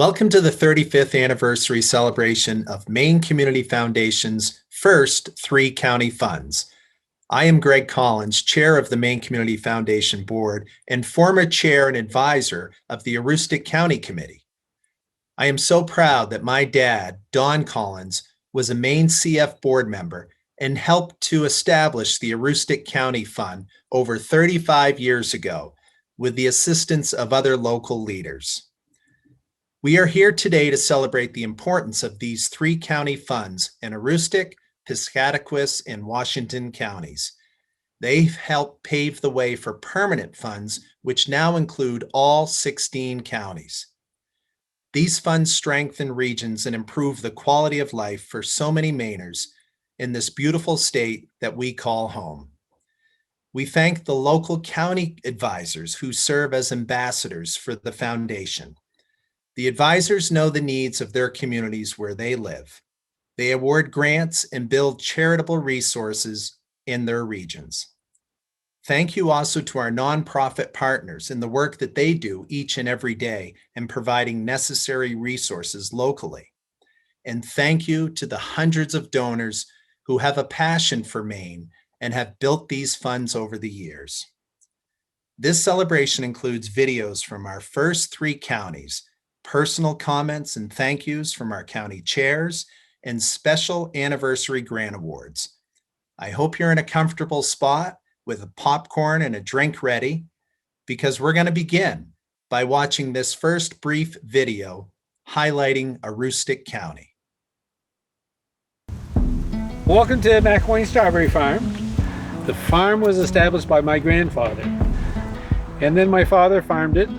Welcome to the 35th anniversary celebration of Maine Community Foundation's first 3-county funds. I am Greg Collins, chair of the Maine Community Foundation board and former chair and advisor of the Aroostook County Committee. I am so proud that my dad, Don Collins, was a MaineCF board member and helped to establish the Aroostook County Fund over 35 years ago with the assistance of other local leaders. We are here today to celebrate the importance of these 3-county funds in Aroostook, Piscataquis, and Washington counties. They've helped pave the way for permanent funds, which now include all 16 counties. These funds strengthen regions and improve the quality of life for so many Mainers in this beautiful state that we call home. We thank the local county advisors who serve as ambassadors for the foundation. The advisors know the needs of their communities where they live. They award grants and build charitable resources in their regions. Thank you also to our nonprofit partners in the work that they do each and every day in providing necessary resources locally. And thank you to the hundreds of donors who have a passion for Maine and have built these funds over the years. This celebration includes videos from our first 3 counties, personal comments and thank yous from our county chairs, and special anniversary grant awards. I hope you're in a comfortable spot with a popcorn and a drink ready, because we're going to begin by watching this first brief video highlighting Aroostook County. Welcome to McElwain Strawberry Farm. The farm was established by my grandfather, and then my father farmed it.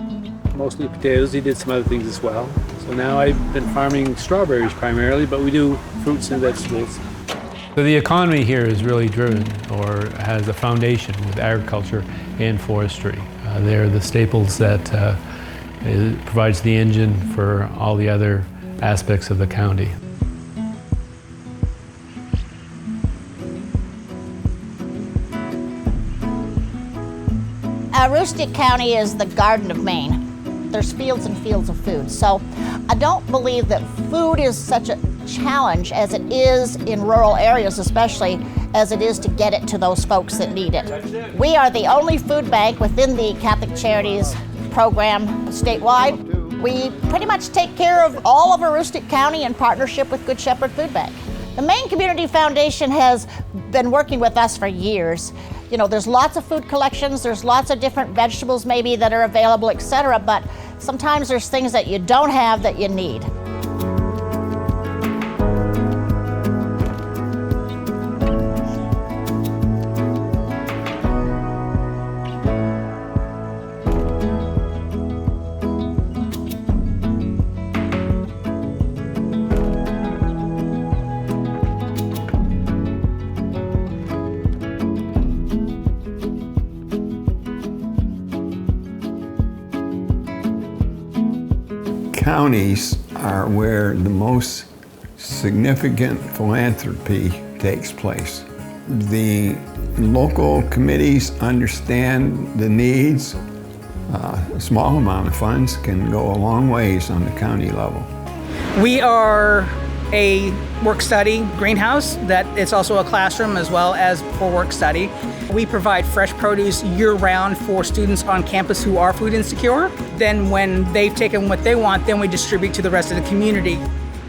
Mostly potatoes. He did some other things as well. So now I've been farming strawberries primarily, but we do fruits and vegetables. So the economy here is really driven, or has a foundation with agriculture and forestry. They're the staples that provides the engine for all the other aspects of the county. Aroostook County is the Garden of Maine. There's fields and fields of food. So I don't believe that food is such a challenge as it is in rural areas, especially as it is to get it to those folks that need it. We are the only food bank within the Catholic Charities program statewide. We pretty much take care of all of Aroostook County in partnership with Good Shepherd Food Bank. The Maine Community Foundation has been working with us for years. You know, there's lots of food collections, there's lots of different vegetables maybe that are available, etc., but sometimes there's things that you don't have that you need. Counties are where the most significant philanthropy takes place. The local committees understand the needs. A small amount of funds can go a long ways on the county level. We are a work-study greenhouse that it's also a classroom as well as for work-study. We provide fresh produce year-round for students on campus who are food insecure. Then when they've taken what they want, then we distribute to the rest of the community.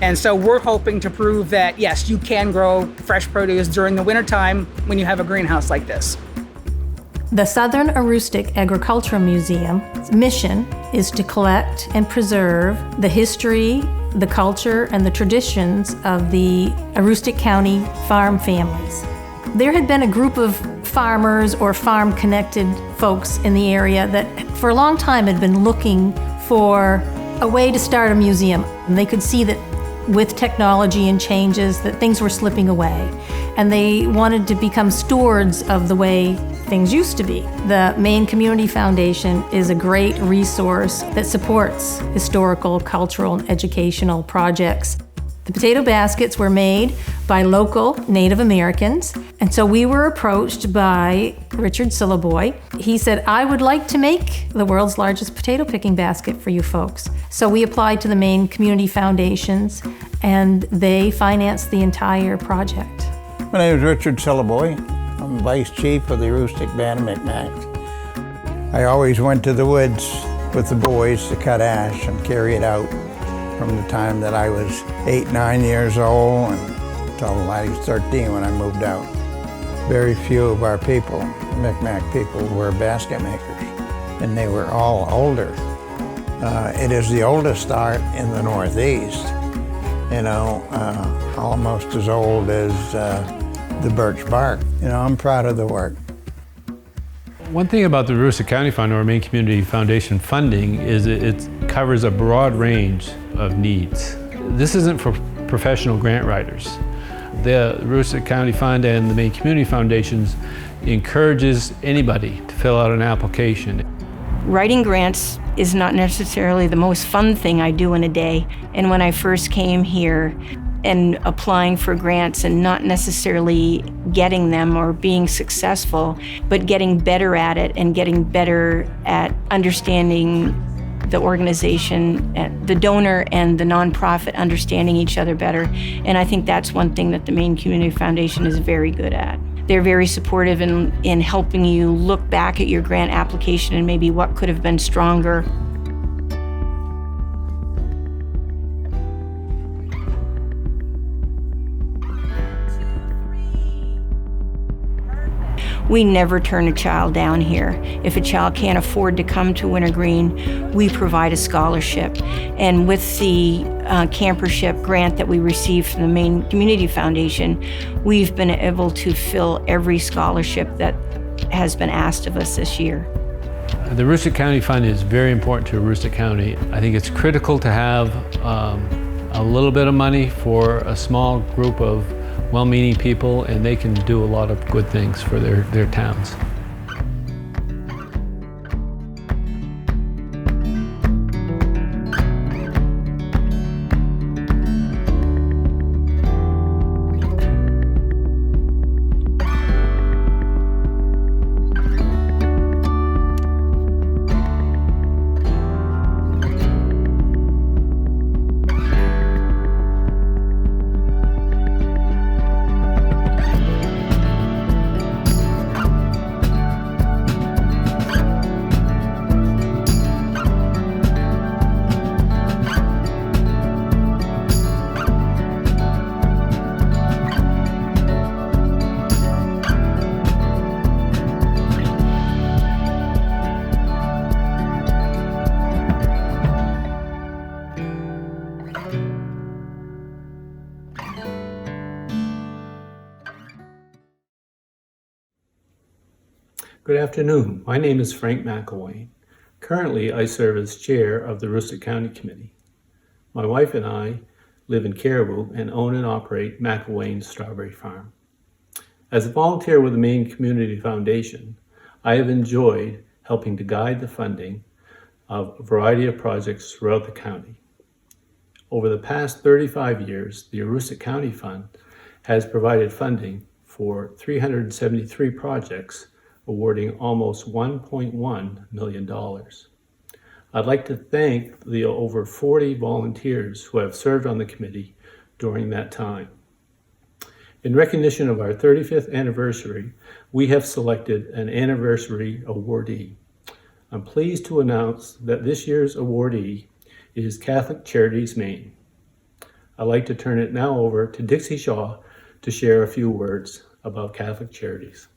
And so we're hoping to prove that, yes, you can grow fresh produce during the wintertime when you have a greenhouse like this. The Southern Aroostook Agricultural Museum's mission is to collect and preserve the history, the culture, and the traditions of the Aroostook County farm families. There had been a group of farmers or farm-connected folks in the area that for a long time had been looking for a way to start a museum. And they could see that with technology and changes that things were slipping away. And they wanted to become stewards of the way things used to be. The Maine Community Foundation is a great resource that supports historical, cultural, and educational projects. The potato baskets were made by local Native Americans, and so we were approached by Richard Silliboy. He said, I would like to make the world's largest potato picking basket for you folks. So we applied to the Maine Community Foundations, and they financed the entire project. My name is Richard Silliboy. I'm Vice Chief of the Aroostook Band of Micmacs. I always went to the woods with the boys to cut ash and carry it out from the time that I was 8, 9 years old until I was 13 when I moved out. Very few of our people, Micmac people, were basket makers, and they were all older. It is the oldest art in the Northeast, almost as old as the birch bark. I'm proud of the work. One thing about the Aroostook County Fund or Maine Community Foundation funding is it covers a broad range of needs. This isn't for professional grant writers. The Aroostook County Fund and the Maine Community Foundations encourages anybody to fill out an application. Writing grants is not necessarily the most fun thing I do in a day. And when I first came here and applying for grants and not necessarily getting them or being successful, but getting better at it and getting better at understanding the organization, the donor and the nonprofit understanding each other better. And I think that's one thing that the Maine Community Foundation is very good at. They're very supportive in helping you look back at your grant application and maybe what could have been stronger. We never turn a child down here. If a child can't afford to come to Wintergreen, we provide a scholarship. And with the campership grant that we received from the Maine Community Foundation, we've been able to fill every scholarship that has been asked of us this year. The Aroostook County Fund is very important to Aroostook County. I think it's critical to have a little bit of money for a small group of well-meaning people, and they can do a lot of good things for their towns. Good afternoon. My name is Frank McElwain. Currently, I serve as chair of the Aroostook County Committee. My wife and I live in Caribou and own and operate McElwain's Strawberry Farm. As a volunteer with the Maine Community Foundation, I have enjoyed helping to guide the funding of a variety of projects throughout the county. Over the past 35 years, the Aroostook County Fund has provided funding for 373 projects, awarding almost $1.1 million. I'd like to thank the over 40 volunteers who have served on the committee during that time. In recognition of our 35th anniversary, we have selected an anniversary awardee. I'm pleased to announce that this year's awardee is Catholic Charities Maine. I'd like to turn it now over to Dixie Shaw to share a few words about Catholic Charities.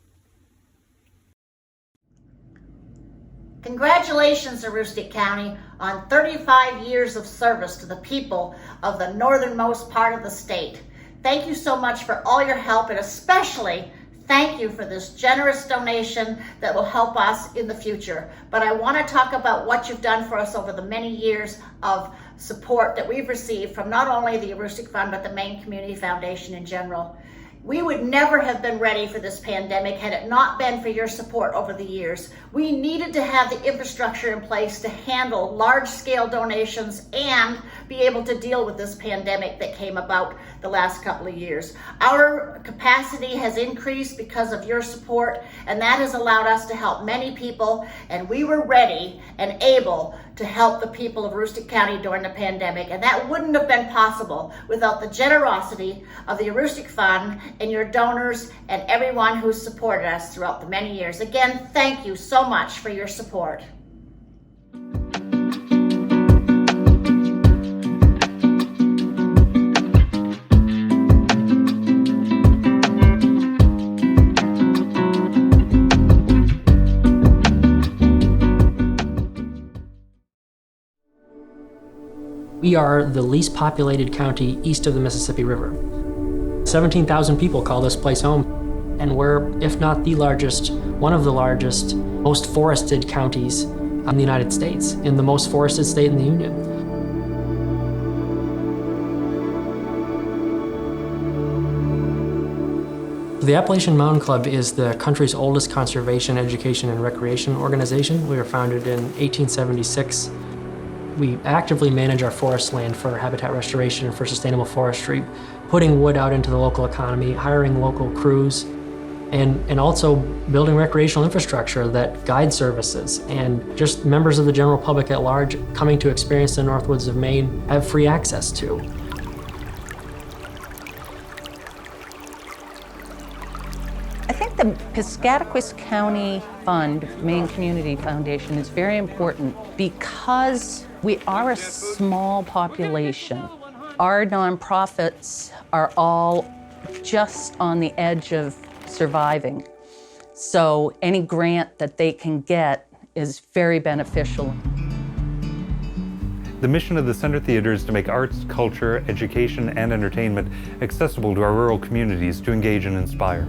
Congratulations, Aroostook County, on 35 years of service to the people of the northernmost part of the state. Thank you so much for all your help, and especially thank you for this generous donation that will help us in the future. But I want to talk about what you've done for us over the many years of support that we've received from not only the Aroostook Fund, but the Maine Community Foundation in general. We would never have been ready for this pandemic had it not been for your support over the years. We needed to have the infrastructure in place to handle large-scale donations and be able to deal with this pandemic that came about the last couple of years. Our capacity has increased because of your support, and that has allowed us to help many people, and we were ready and able to help the people of Aroostook County during the pandemic, and that wouldn't have been possible without the generosity of the Aroostook Fund and your donors and everyone who supported us throughout the many years. Again, thank you so much for your support. We are the least populated county east of the Mississippi River. 17,000 people call this place home, and we're, if not the largest, one of the largest, most forested counties in the United States, and the most forested state in the Union. The Appalachian Mountain Club is the country's oldest conservation, education, and recreation organization. We were founded in 1876. We actively manage our forest land for habitat restoration and for sustainable forestry, putting wood out into the local economy, hiring local crews, and also building recreational infrastructure that guide services and just members of the general public at large coming to experience the Northwoods of Maine have free access to. I think the Piscataquis County Fund, Maine Community Foundation, is very important because we are a small population. Our nonprofits are all just on the edge of surviving. So any grant that they can get is very beneficial. The mission of the Center Theatre is to make arts, culture, education, and entertainment accessible to our rural communities to engage and inspire.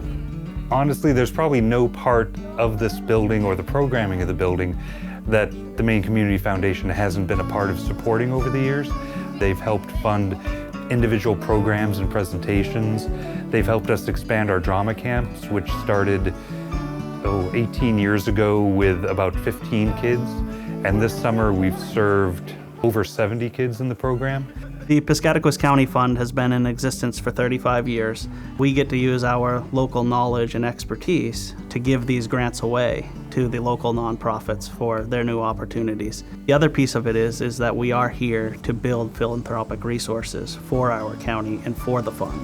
Honestly, there's probably no part of this building or the programming of the building that the Maine Community Foundation hasn't been a part of supporting over the years. They've helped fund individual programs and presentations. They've helped us expand our drama camps, which started 18 years ago with about 15 kids. And this summer we've served over 70 kids in the program. The Piscataquis County Fund has been in existence for 35 years. We get to use our local knowledge and expertise to give these grants away to the local nonprofits for their new opportunities. The other piece of it is that we are here to build philanthropic resources for our county and for the fund.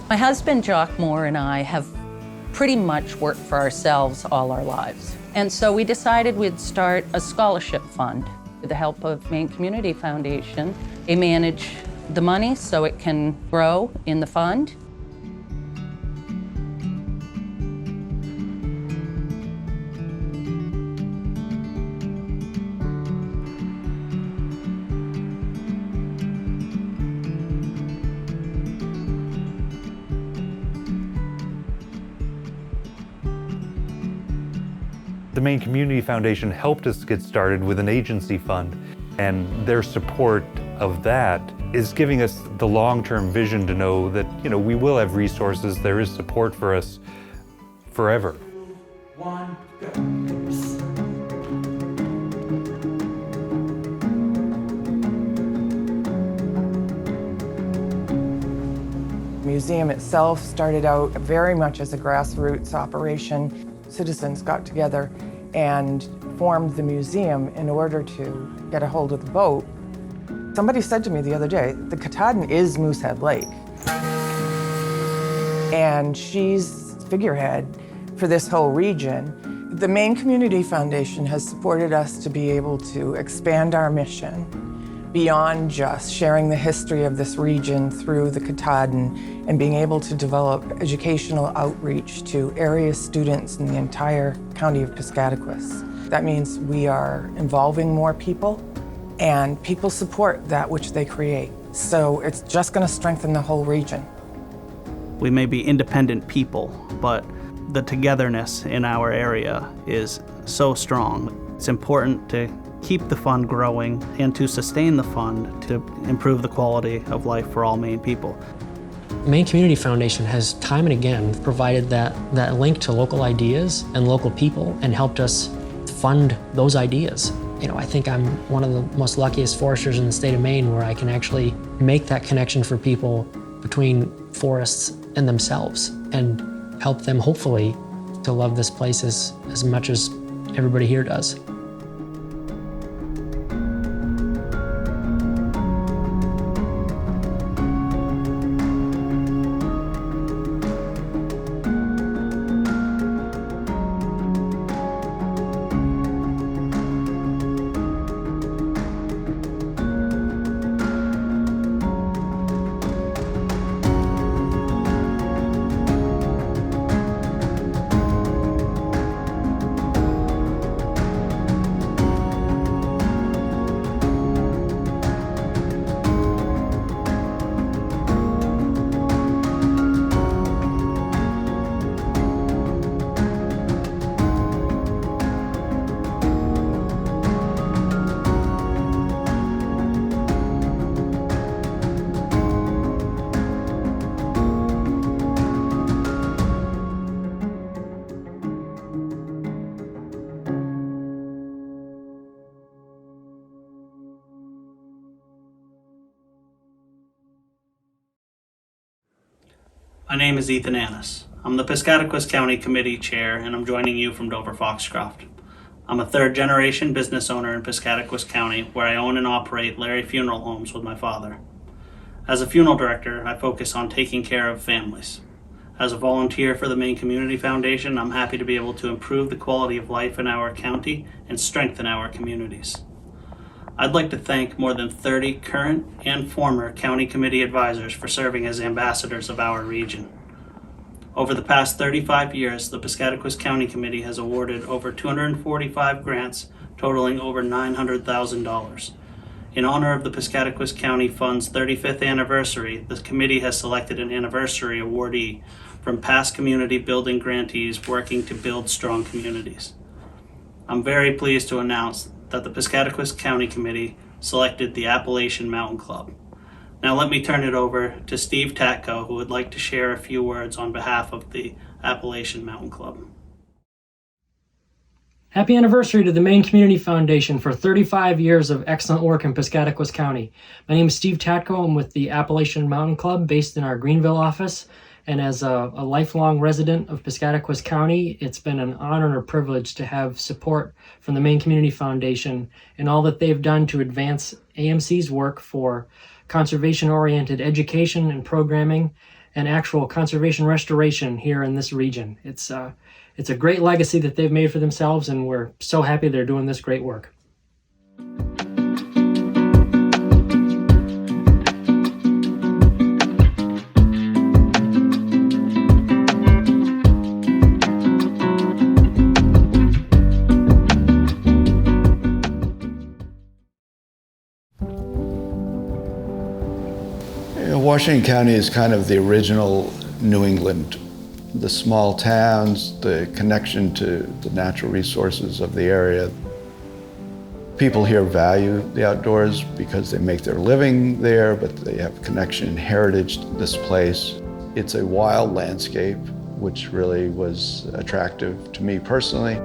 My husband, Jock Moore, and I have pretty much worked for ourselves all our lives. And so we decided we'd start a scholarship fund. With the help of Maine Community Foundation, they manage the money so it can grow in the fund. The Maine Community Foundation helped us get started with an agency fund, and their support of that is giving us the long-term vision to know that, we will have resources, there is support for us forever. One, go. The museum itself started out very much as a grassroots operation. Citizens got together and formed the museum in order to get a hold of the boat. Somebody said to me the other day, the Katahdin is Moosehead Lake. And she's figurehead for this whole region. The Maine Community Foundation has supported us to be able to expand our mission beyond just sharing the history of this region through the Katahdin and being able to develop educational outreach to area students in the entire county of Piscataquis. That means we are involving more people, and people support that which they create. So it's just going to strengthen the whole region. We may be independent people, but the togetherness in our area is so strong. It's important to keep the fund growing and to sustain the fund to improve the quality of life for all Maine people. Maine Community Foundation has time and again provided that link to local ideas and local people and helped us fund those ideas. I think I'm one of the most luckiest foresters in the state of Maine where I can actually make that connection for people between forests and themselves and help them hopefully to love this place as much as everybody here does. My name is Ethan Annis. I'm the Piscataquis County Committee Chair, and I'm joining you from Dover Foxcroft. I'm a third-generation business owner in Piscataquis County, where I own and operate Larry Funeral Homes with my father. As a funeral director, I focus on taking care of families. As a volunteer for the Maine Community Foundation, I'm happy to be able to improve the quality of life in our county and strengthen our communities. I'd like to thank more than 30 current and former county committee advisors for serving as ambassadors of our region. Over the past 35 years, the Piscataquis County Committee has awarded over 245 grants totaling over $900,000. In honor of the Piscataquis County Fund's 35th anniversary, the committee has selected an anniversary awardee from past community building grantees working to build strong communities. I'm very pleased to announce that the Piscataquis County Committee selected the Appalachian Mountain Club. Now let me turn it over to Steve Tatko, who would like to share a few words on behalf of the Appalachian Mountain Club. Happy anniversary to the Maine Community Foundation for 35 years of excellent work in Piscataquis County. My name is Steve Tatko. I'm with the Appalachian Mountain Club based in our Greenville office. And as a lifelong resident of Piscataquis County, it's been an honor and a privilege to have support from the Maine Community Foundation and all that they've done to advance AMC's work for conservation-oriented education and programming and actual conservation restoration here in this region. It's a great legacy that they've made for themselves, and we're so happy they're doing this great work. Washington County is kind of the original New England. The small towns, the connection to the natural resources of the area. People here value the outdoors because they make their living there, but they have connection and heritage to this place. It's a wild landscape, which really was attractive to me personally.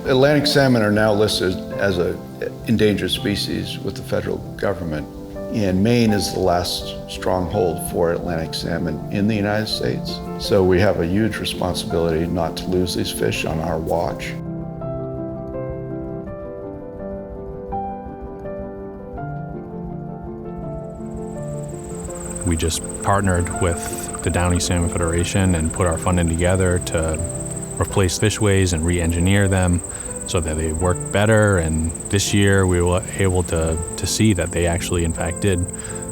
Atlantic salmon are now listed as an endangered species with the federal government. And Maine is the last stronghold for Atlantic salmon in the United States. So we have a huge responsibility not to lose these fish on our watch. We just partnered with the Downey Salmon Federation and put our funding together to replace fishways and re-engineer them so that they work better. And this year we were able to see that they actually, in fact, did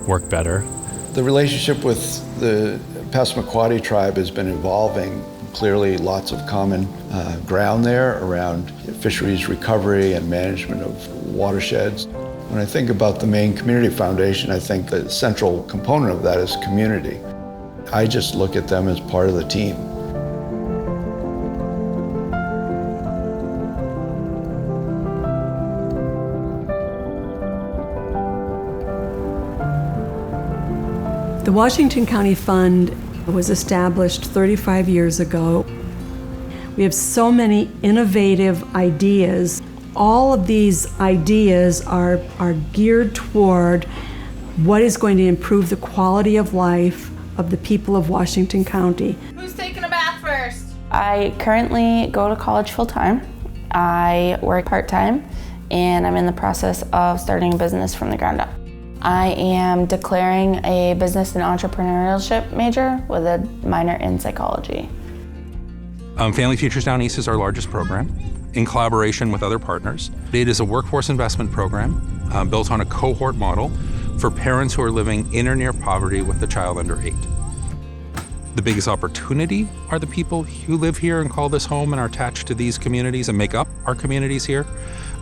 work better. The relationship with the Passamaquoddy tribe has been evolving. Clearly lots of common ground there around fisheries recovery and management of watersheds. When I think about the Maine Community Foundation, I think the central component of that is community. I just look at them as part of the team. The Washington County Fund was established 35 years ago. We have so many innovative ideas. All of these ideas are geared toward what is going to improve the quality of life of the people of Washington County. Who's taking a bath first? I currently go to college full-time. I work part-time, and I'm in the process of starting a business from the ground up. I am declaring a business and entrepreneurship major with a minor in psychology. Family Futures Down East is our largest program in collaboration with other partners. It is a workforce investment program built on a cohort model for parents who are living in or near poverty with a child under 8. The biggest opportunity are the people who live here and call this home and are attached to these communities and make up our communities here.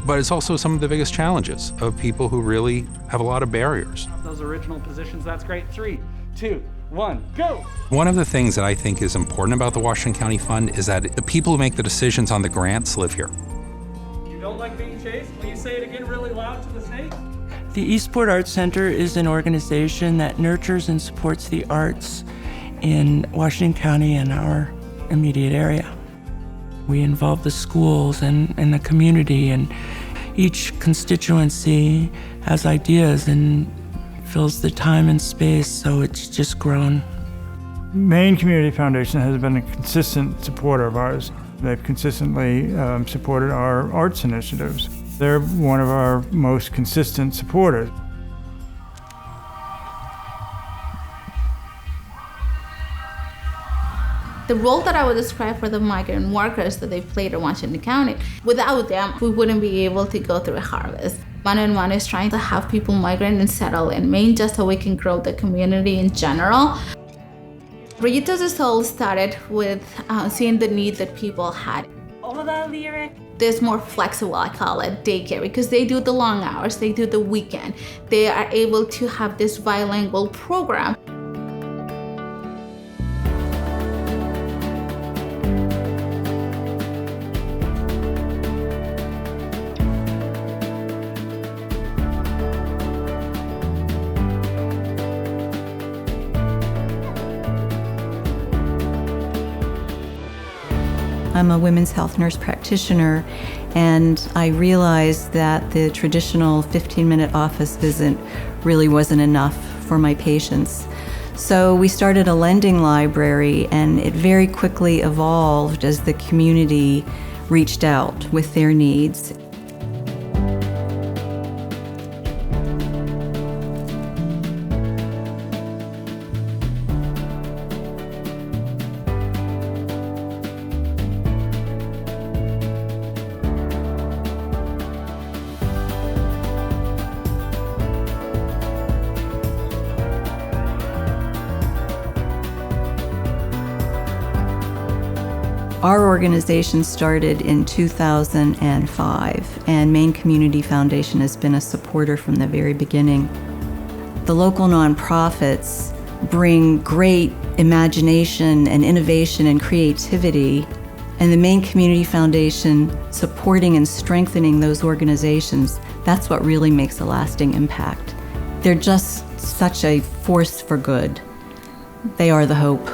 But it's also some of the biggest challenges of people who really have a lot of barriers. Those original positions, that's great. 3, 2, 1, go! One of the things that I think is important about the Washington County Fund is that the people who make the decisions on the grants live here. You don't like being chased? Will you say it again really loud to the snake? The Eastport Arts Center is an organization that nurtures and supports the arts in Washington County and our immediate area. We involve the schools and the community, and each constituency has ideas and fills the time and space, so it's just grown. Maine Community Foundation has been a consistent supporter of ours. They've consistently supported our arts initiatives. They're one of our most consistent supporters. The role that I would describe for the migrant workers that they played in Washington County, without them, we wouldn't be able to go through a harvest. One is trying to have people migrate and settle in Maine just so we can grow the community in general. Rollitos all started with seeing the need that people had. There's more flexible, I call it, daycare, because they do the long hours, they do the weekend. They are able to have this bilingual program. I'm a women's health nurse practitioner, and I realized that the traditional 15-minute office visit really wasn't enough for my patients. So we started a lending library, and it very quickly evolved as the community reached out with their needs. Our organization started in 2005, and Maine Community Foundation has been a supporter from the very beginning. The local nonprofits bring great imagination and innovation and creativity, and the Maine Community Foundation supporting and strengthening those organizations, that's what really makes a lasting impact. They're just such a force for good. They are the hope.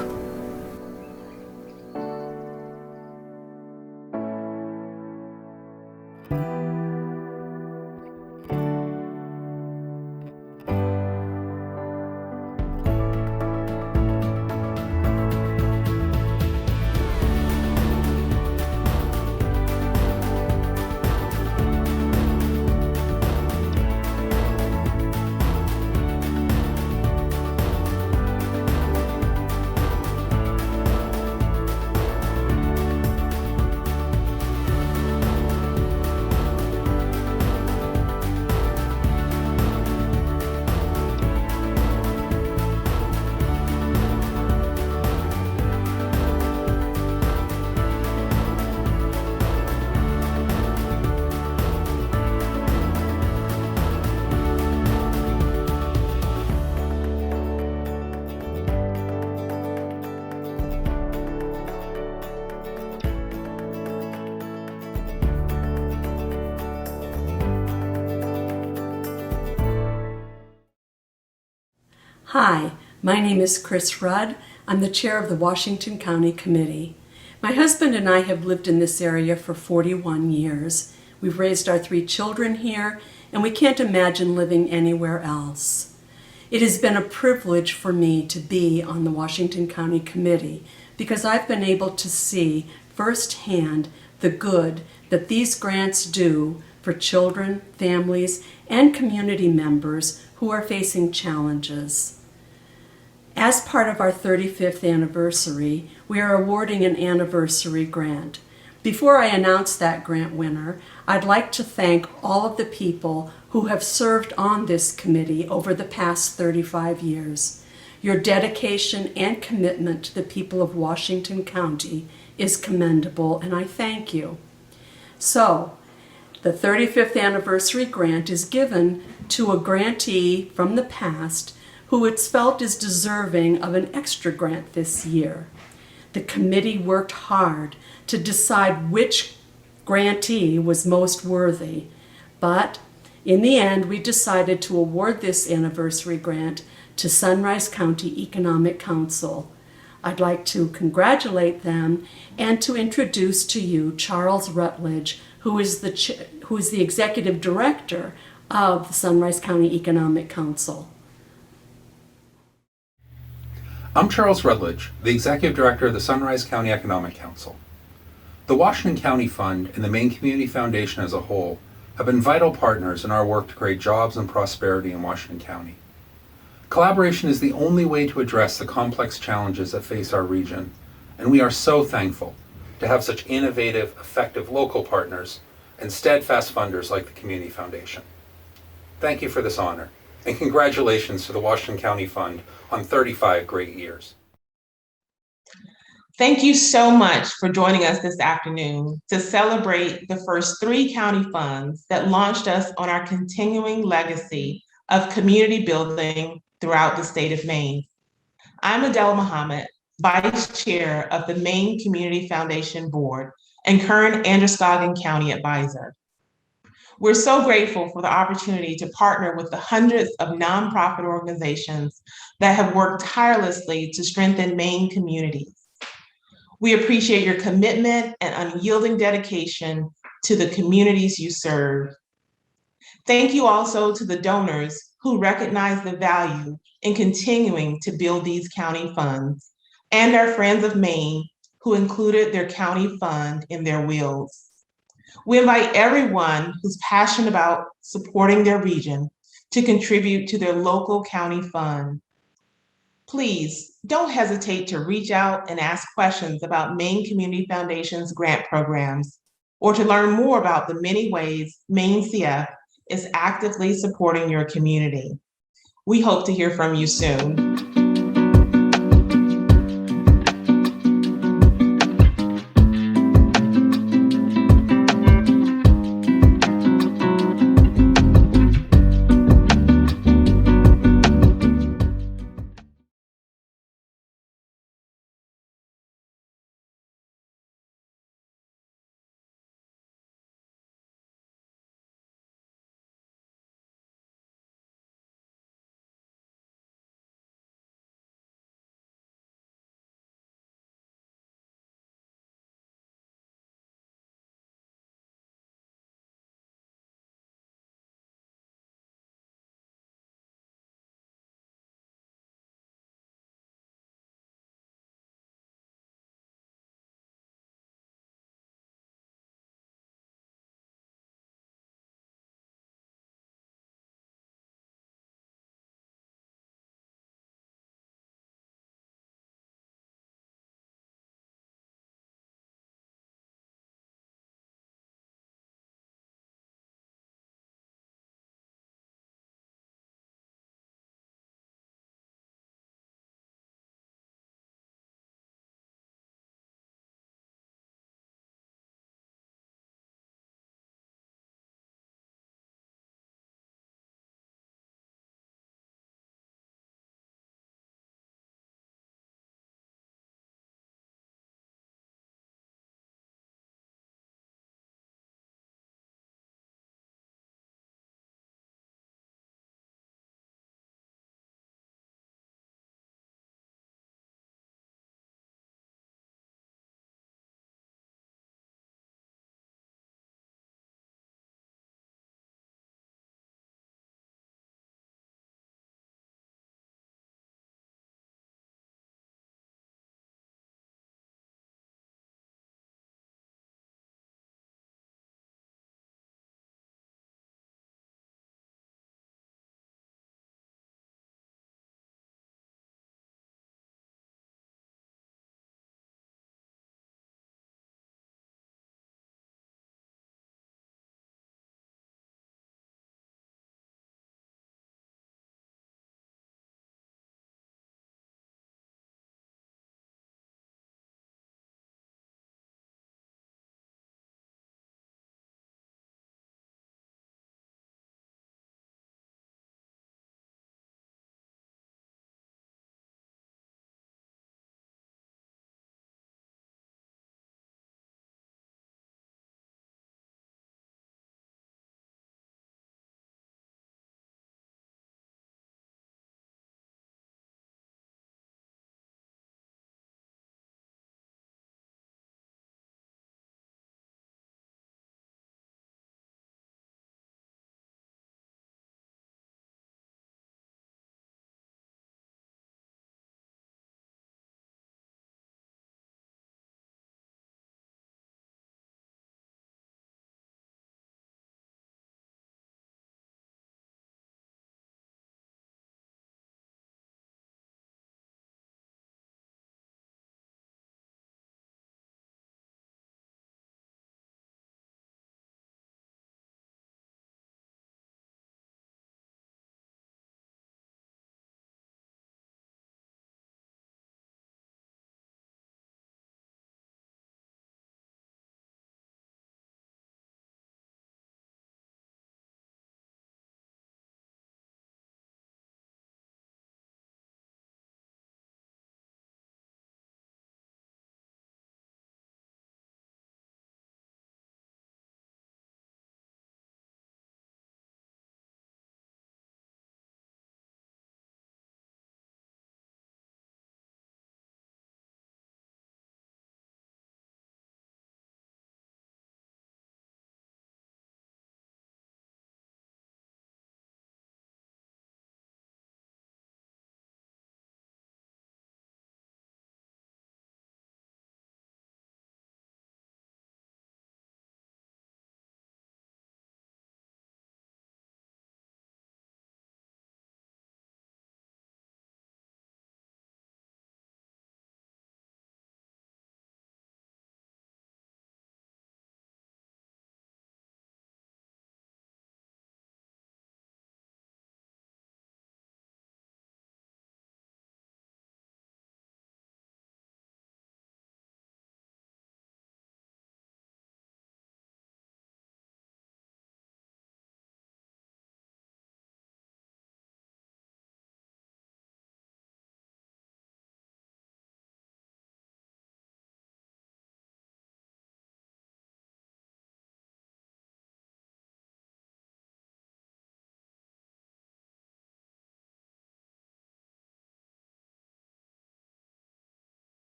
Hi, My name is Chris Rudd. I'm the chair of the Washington County Committee. My husband and I have lived in this area for 41 years. We've raised our 3 children here, and we can't imagine living anywhere else. It has been a privilege for me to be on the Washington County Committee because I've been able to see firsthand the good that these grants do for children, families, and community members who are facing challenges. As part of our 35th anniversary, we are awarding an anniversary grant. Before I announce that grant winner, I'd like to thank all of the people who have served on this committee over the past 35 years. Your dedication and commitment to the people of Washington County is commendable, and I thank you. So, the 35th anniversary grant is given to a grantee from the past who it's felt is deserving of an extra grant this year. The committee worked hard to decide which grantee was most worthy, but in the end, we decided to award this anniversary grant to Sunrise County Economic Council. I'd like to congratulate them and to introduce to you Charles Rutledge, who is the executive director of the Sunrise County Economic Council. I'm Charles Rutledge, the Executive Director of the Sunrise County Economic Council. The Washington County Fund and the Maine Community Foundation as a whole have been vital partners in our work to create jobs and prosperity in Washington County. Collaboration is the only way to address the complex challenges that face our region, and we are so thankful to have such innovative, effective local partners and steadfast funders like the Community Foundation. Thank you for this honor, and congratulations to the Washington County Fund on 35 great years. Thank you so much for joining us this afternoon to celebrate the first 3 county funds that launched us on our continuing legacy of community building throughout the state of Maine. I'm Adela Muhammad, Vice Chair of the Maine Community Foundation Board and current Androscoggin County Advisor. We're so grateful for the opportunity to partner with the hundreds of nonprofit organizations that have worked tirelessly to strengthen Maine communities. We appreciate your commitment and unyielding dedication to the communities you serve. Thank you also to the donors who recognize the value in continuing to build these county funds, and our friends of Maine who included their county fund in their wills. We invite everyone who's passionate about supporting their region to contribute to their local county fund. Please don't hesitate to reach out and ask questions about Maine Community Foundation's grant programs, or to learn more about the many ways MaineCF is actively supporting your community. We hope to hear from you soon.